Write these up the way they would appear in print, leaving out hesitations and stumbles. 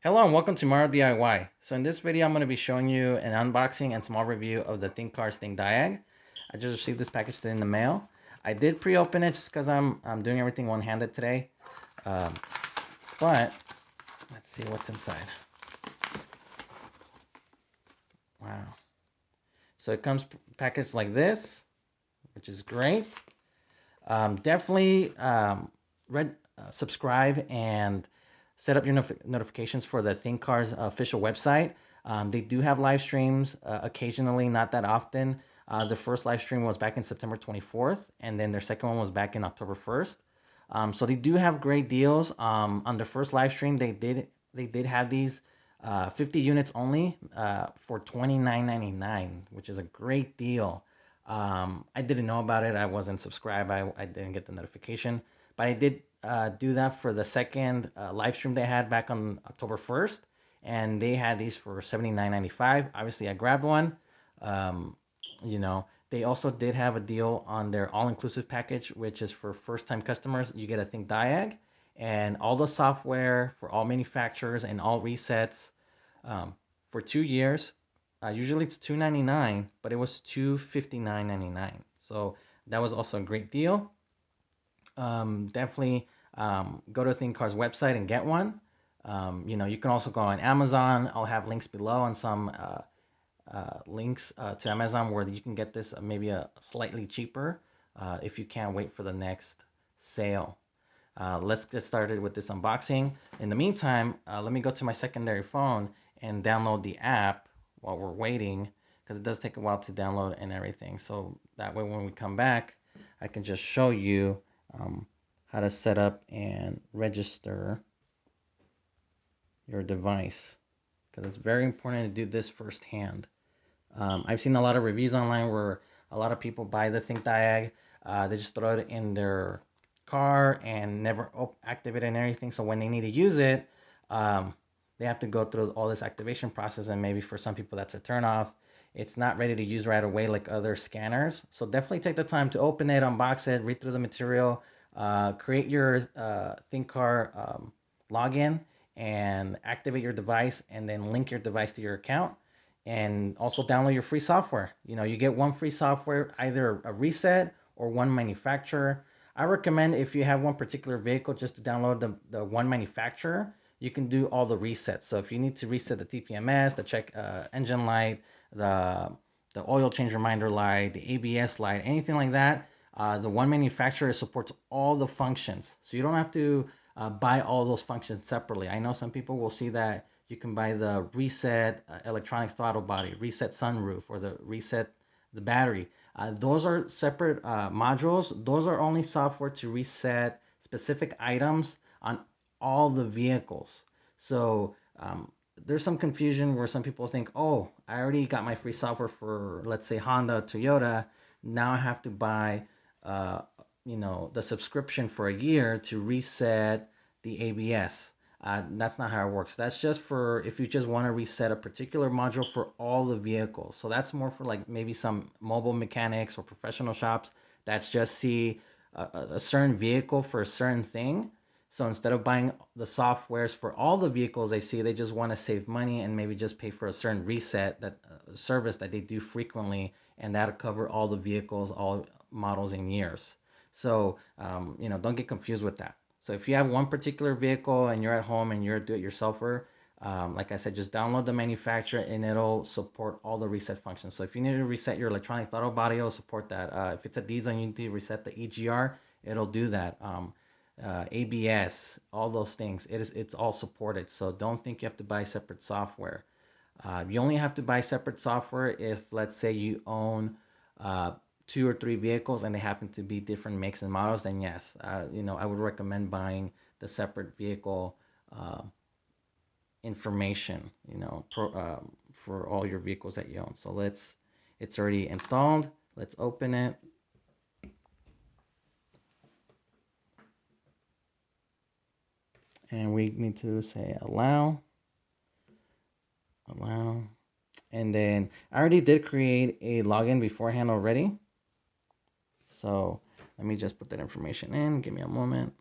Hello and welcome to Mario DIY. So in this video, I'm going to be showing you an unboxing and small review of the Thinkcar's ThinkDiag. I just received this package today in the mail. I did pre-open it just because I'm doing everything one-handed today. Um, but let's see what's inside. Wow. So it comes packaged like this, which is great. Definitely subscribe and set up your notifications for the Thinkcar's official website. They do have live streams occasionally, not that often. The first live stream was back in September 24th, and then their second one was back in October 1st. So they do have great deals. On the first live stream, they did have these 50 units only for $29.99, which is a great deal. I didn't know about it. I wasn't subscribed. I didn't get the notification, but I did do that for the second live stream they had back on October 1st, and they had these for $79.95. Obviously, I grabbed one. Um, they also did have a deal on their all-inclusive package, which is for first-time customers. You get a ThinkDiag and all the software for all manufacturers and all resets um, for 2 years. Usually it's $299, but it was $259.99. So that was also a great deal. Definitely go to Thinkcar's website and get one. You can also go on Amazon. I'll have links below on some links to Amazon where you can get this maybe a slightly cheaper if you can't wait for the next sale. Let's get started with this unboxing. In the meantime, let me go to my secondary phone and download the app while we're waiting, because it does take a while to download and everything. So that way when we come back, I can just show you how to set up and register your device, because it's very important to do this firsthand. I've seen a lot of reviews online where a lot of people buy the ThinkDiag. They just throw it in their car and never activate it and everything. So when they need to use it, they have to go through all this activation process. And maybe for some people that's a turnoff. It's not ready to use right away like other scanners. So definitely take the time to open it, unbox it, read through the material, create your Thinkcar login, and activate your device, and then link your device to your account, and also download your free software. You get one free software, either a reset or one manufacturer. I recommend, if you have one particular vehicle, just to download the one manufacturer. You can do all the resets. So if you need to reset the TPMS, the check engine light, the oil change reminder light, the ABS light, anything like that, the one manufacturer supports all the functions. So you don't have to buy all those functions separately. I know some people will see that you can buy the reset electronic throttle body, reset sunroof, or the reset the battery. Those are separate modules. Those are only software to reset specific items on all the vehicles. So there's some confusion where some people think, oh, I already got my free software for, let's say, Honda, Toyota. Now I have to buy, the subscription for a year to reset the ABS. That's not how it works. That's just for if you just want to reset a particular module for all the vehicles. So that's more for like maybe some mobile mechanics or professional shops that just see a certain vehicle for a certain thing. So instead of buying the softwares for all the vehicles they see, they just want to save money and maybe just pay for a certain reset that service that they do frequently, and that'll cover all the vehicles, all models and years. So don't get confused with that. So if you have one particular vehicle and you're at home and you're a do-it-yourselfer, like I said, just download the manufacturer and it'll support all the reset functions. So if you need to reset your electronic throttle body, it'll support that. If it's a diesel and you need to reset the EGR, it'll do that. ABS, all those things, it's all supported. So don't think you have to buy separate software. You only have to buy separate software if, let's say, you own two or three vehicles and they happen to be different makes and models. Then yes, I would recommend buying the separate vehicle information, for all your vehicles that you own. So it's already installed. Let's open it. And we need to say allow. And then I already did create a login beforehand already. So let me just put that information in. Give me a moment.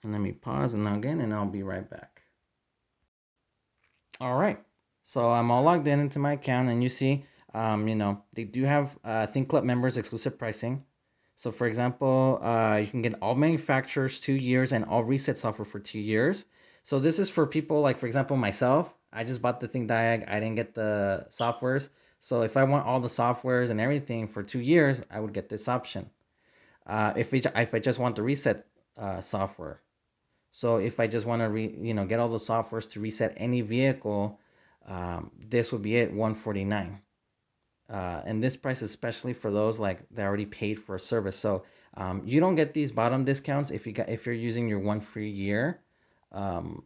And let me pause and log in, and I'll be right back. All right. So I'm all logged in into my account, and you see, they do have Think Club members exclusive pricing. So for example, you can get all manufacturers 2 years and all reset software for 2 years. So this is for people like, for example, myself. I just bought the ThinkDiag. I didn't get the softwares. So if I want all the softwares and everything for 2 years, I would get this option. If I just want the reset software. So if I just want to get all the softwares to reset any vehicle, this would be it, 149. And this price is especially for those like they already paid for a service. So you don't get these bottom discounts if you're using your 1 free year um,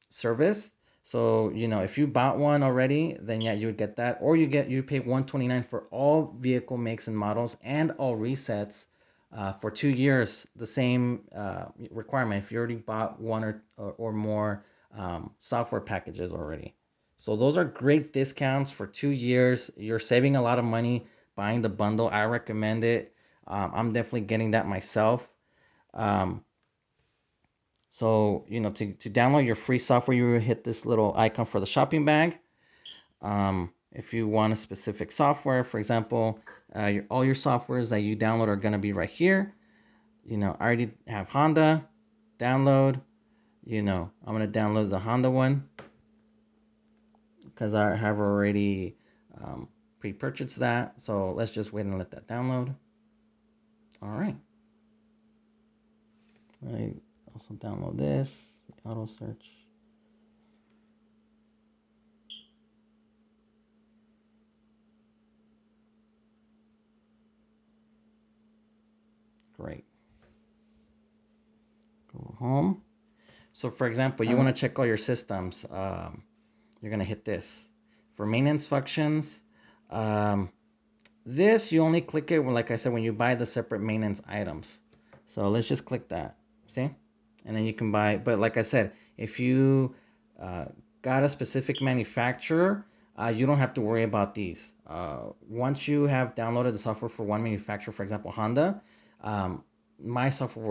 service. So if you bought one already, then yeah, you would get that, or you pay 129 for all vehicle makes and models and all resets for 2 years. The same requirement if you already bought one or more software packages already. So those are great discounts for 2 years. You're saving a lot of money buying the bundle. I recommend it. I'm definitely getting that myself. Um, to download your free software, you will hit this little icon for the shopping bag. If you want a specific software, for example, all your softwares that you download are going to be right here. I already have Honda, download. I'm going to download the Honda one because I have already pre-purchased that. So let's just wait and let that download. All right. I also download this, auto search. Great. Go home. So for example, you want to check all your systems. You're going to hit this. For maintenance functions, this you only click it when, like I said, when you buy the separate maintenance items. So let's just click that. See? And then you can buy, but like I said, if you got a specific manufacturer, you don't have to worry about these. Once you have downloaded the software for one manufacturer, for example, Honda, my software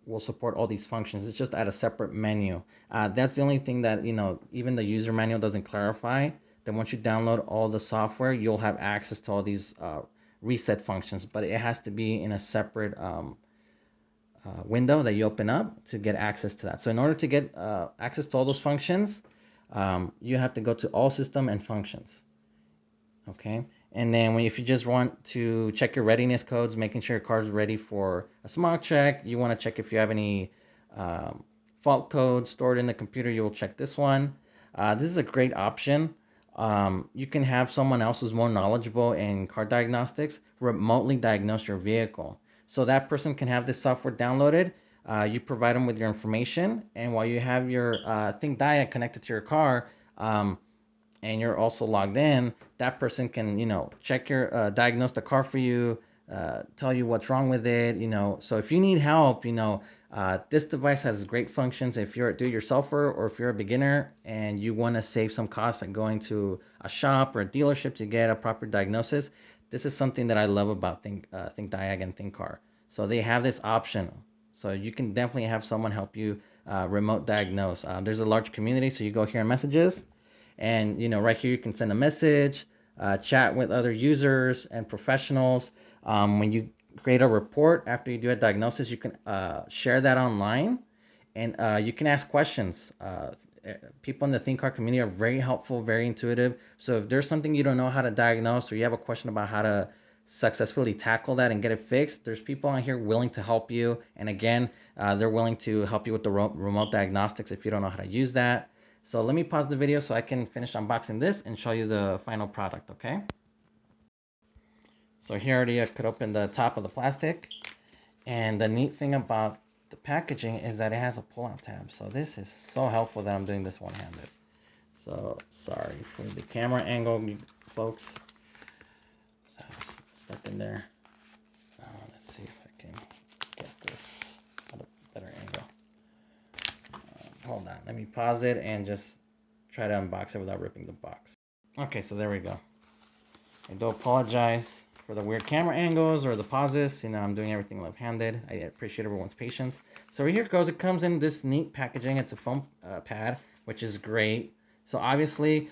will support all these functions. It's just at a separate menu. That's the only thing that, even the user manual doesn't clarify. Then once you download all the software, you'll have access to all these reset functions, but it has to be in a separate window that you open up to get access to that. So in order to get access to all those functions, you have to go to all system and functions. Okay. And then if you just want to check your readiness codes, making sure your car is ready for a smog check, you want to check if you have any fault codes stored in the computer, you will check this one. This is a great option. You can have someone else who's more knowledgeable in car diagnostics remotely diagnose your vehicle. So that person can have this software downloaded. You provide them with your information, and while you have your ThinkDiag connected to your car, and you're also logged in, that person can, check your, diagnose the car for you, tell you what's wrong with it, So if you need help, this device has great functions. If you're a do-it-yourselfer or if you're a beginner and you want to save some costs like going to a shop or a dealership to get a proper diagnosis, this is something that I love about ThinkDiag and Thinkcar. So they have this option. So you can definitely have someone help you remote diagnose. There's a large community, so you go here in messages, and right here you can send a message, chat with other users and professionals. When you create a report after you do a diagnosis, you can share that online, and you can ask questions. People in the Thinkcar community are very helpful, very intuitive. So if there's something you don't know how to diagnose, or you have a question about how to successfully tackle that and get it fixed, there's people on here willing to help you. And again, they're willing to help you with the remote diagnostics if you don't know how to use that. So let me pause the video so I can finish unboxing this and show you the final product, okay? So here already I cut open the top of the plastic. And the neat thing about the packaging is that it has a pull-out tab. So this is so helpful that I'm doing this one-handed. So sorry for the camera angle, you folks. Stuck in there. Let's see if I can get this at a better angle. Hold on, let me pause it and just try to unbox it without ripping the box. Okay, so there we go. I do apologize for the weird camera angles or the pauses. You know, I'm doing everything left-handed. I appreciate everyone's patience. So here it goes. It comes in this neat packaging. It's a foam pad, which is great. So obviously,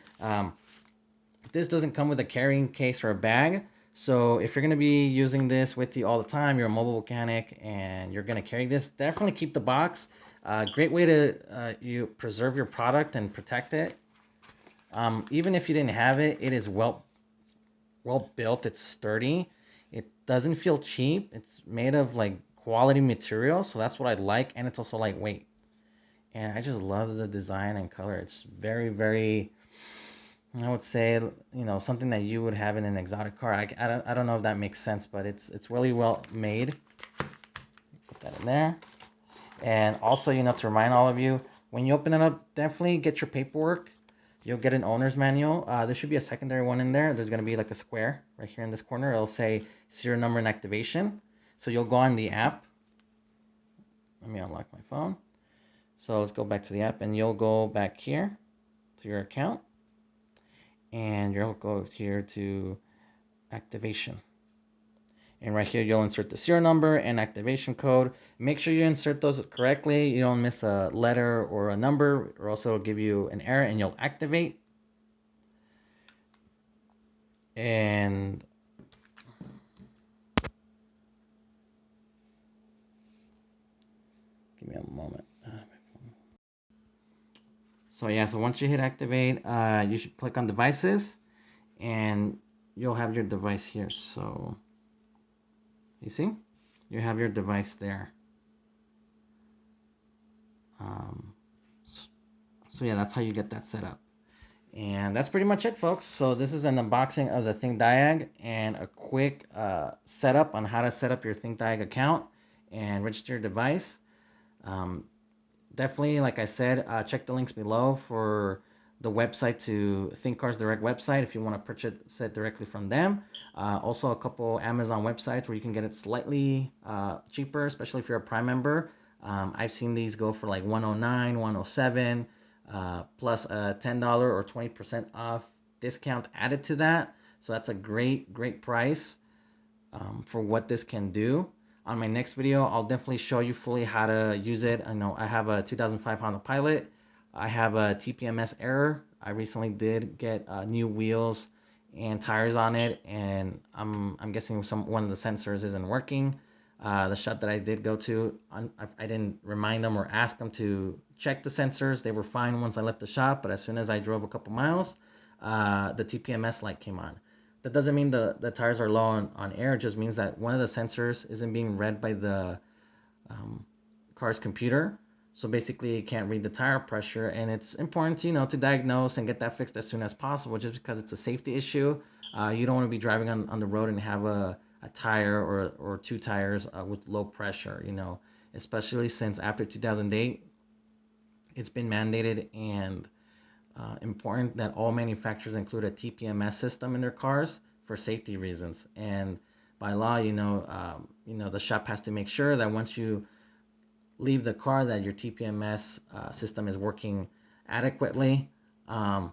this doesn't come with a carrying case or a bag. So if you're going to be using this with you all the time, you're a mobile mechanic and you're going to carry this, definitely keep the box. Great way to you preserve your product and protect it. Even if you didn't have it, it is well built. It's sturdy. It doesn't feel cheap. It's made of like quality material, so that's what I like, and it's also lightweight. And I just love the design and color. It's very, very, I would say, you know, something that you would have in an exotic car. I don't know if that makes sense, but it's really well made. Put that in there. And also, you know, to remind all of you, when you open it up, definitely get your paperwork. You'll get an owner's manual. There should be a secondary one in there. There's going to be like a square right here in this corner. It'll say serial number and activation. So you'll go on the app. Let me unlock my phone. So let's go back to the app, and you'll go back here to your account. And you'll go here to activation. And right here, you'll insert the serial number and activation code. Make sure you insert those correctly. You don't miss a letter or a number, or else it'll give you an error and you'll activate. And give me a moment. So yeah, so once you hit activate, you should click on devices, and you'll have your device here. So you see, you have your device there. So yeah, that's how you get that set up. And that's pretty much it, folks. So this is an unboxing of the ThinkDiag and a quick setup on how to set up your ThinkDiag account and register your device. Definitely, like I said, check the links below for the website to Thinkcar's direct website if you want to purchase it directly from them. Also, a couple Amazon websites where you can get it slightly cheaper, especially if you're a Prime member. I've seen these go for like 109, 107, plus a $10 or 20% off discount added to that. So that's a great price for what this can do. On my next video, I'll definitely show you fully how to use it. I know I have a 2005 Honda Pilot. I have a TPMS error. I recently did get new wheels and tires on it, and I'm guessing one of the sensors isn't working. The shop that I did go to, I didn't remind them or ask them to check the sensors. They were fine once I left the shop, but as soon as I drove a couple miles, the TPMS light came on. That doesn't mean the tires are low on air. It just means that one of the sensors isn't being read by the car's computer. So basically, it can't read the tire pressure, and it's important, you know, to diagnose and get that fixed as soon as possible, just because it's a safety issue. You don't want to be driving on the road and have a tire or two tires with low pressure, you know, especially since after 2008, it's been mandated and important that all manufacturers include a TPMS system in their cars for safety reasons. And by law, you know, the shop has to make sure that once you leave the car, that your TPMS system is working adequately. You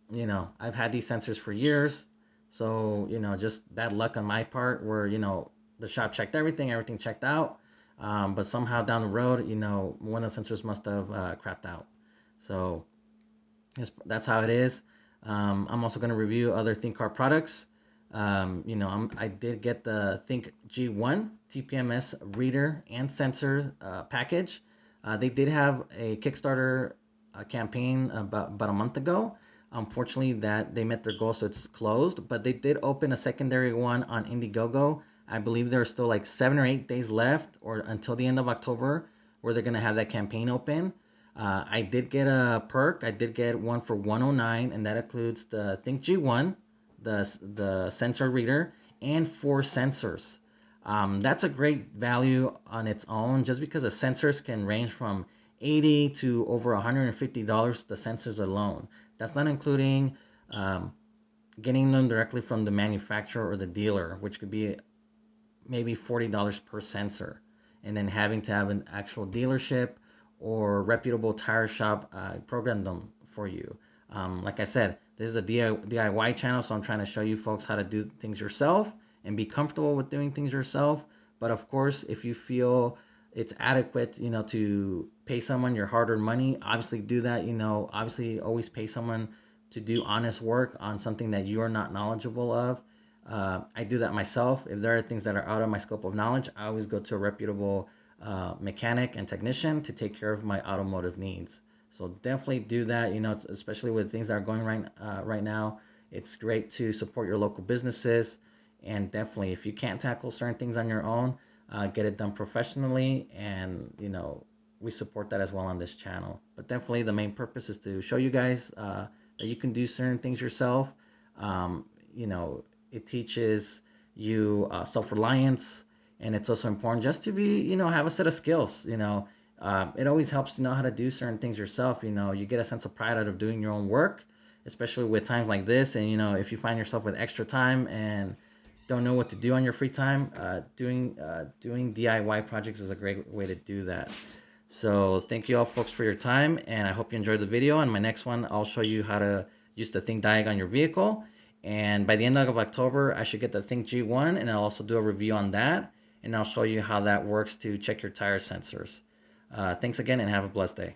know, I've had these sensors for years, so you know, just bad luck on my part, where you know the shop checked everything checked out, but somehow down the road, you know, one of the sensors must have crapped out. So that's how it is. I'm also going to review other ThinkCar products. You know, I did get the Think G1 TPMS reader and sensor package. They did have a Kickstarter campaign about a month ago. Unfortunately, that they met their goal, so it's closed. But they did open a secondary one on Indiegogo. I believe there are still like 7 or 8 days left, or until the end of October, where they're gonna have that campaign open. I did get a perk. I did get one for 109, and that includes the Think G1, the sensor reader, and 4 sensors. That's a great value on its own, just because the sensors can range from $80 to over $150, the sensors alone. That's not including getting them directly from the manufacturer or the dealer, which could be maybe $40 per sensor, and then having to have an actual dealership or reputable tire shop program them for you. Like I said, this is a DIY channel, so I'm trying to show you folks how to do things yourself and be comfortable with doing things yourself. But of course, if you feel it's adequate, to pay someone your hard-earned money, obviously do that. Obviously always pay someone to do honest work on something that you are not knowledgeable of. I do that myself. If there are things that are out of my scope of knowledge, I always go to a reputable mechanic and technician to take care of my automotive needs. So definitely do that. Especially with things that are going right now. It's great to support your local businesses, and definitely if you can't tackle certain things on your own, get it done professionally, and we support that as well on this channel. But definitely the main purpose is to show you guys that you can do certain things yourself. Um, you know, it teaches you self-reliance, and it's also important just to be, have a set of skills. It always helps to know how to do certain things yourself. You get a sense of pride out of doing your own work, especially with times like this. And if you find yourself with extra time and don't know what to do on your free time, doing DIY projects is a great way to do that. So thank you all folks for your time, and I hope you enjoyed the video. And my next one, I'll show you how to use the ThinkDiag on your vehicle. And by the end of October, I should get the ThinkG1, and I'll also do a review on that. And I'll show you how that works to check your tire sensors. Thanks again, and have a blessed day.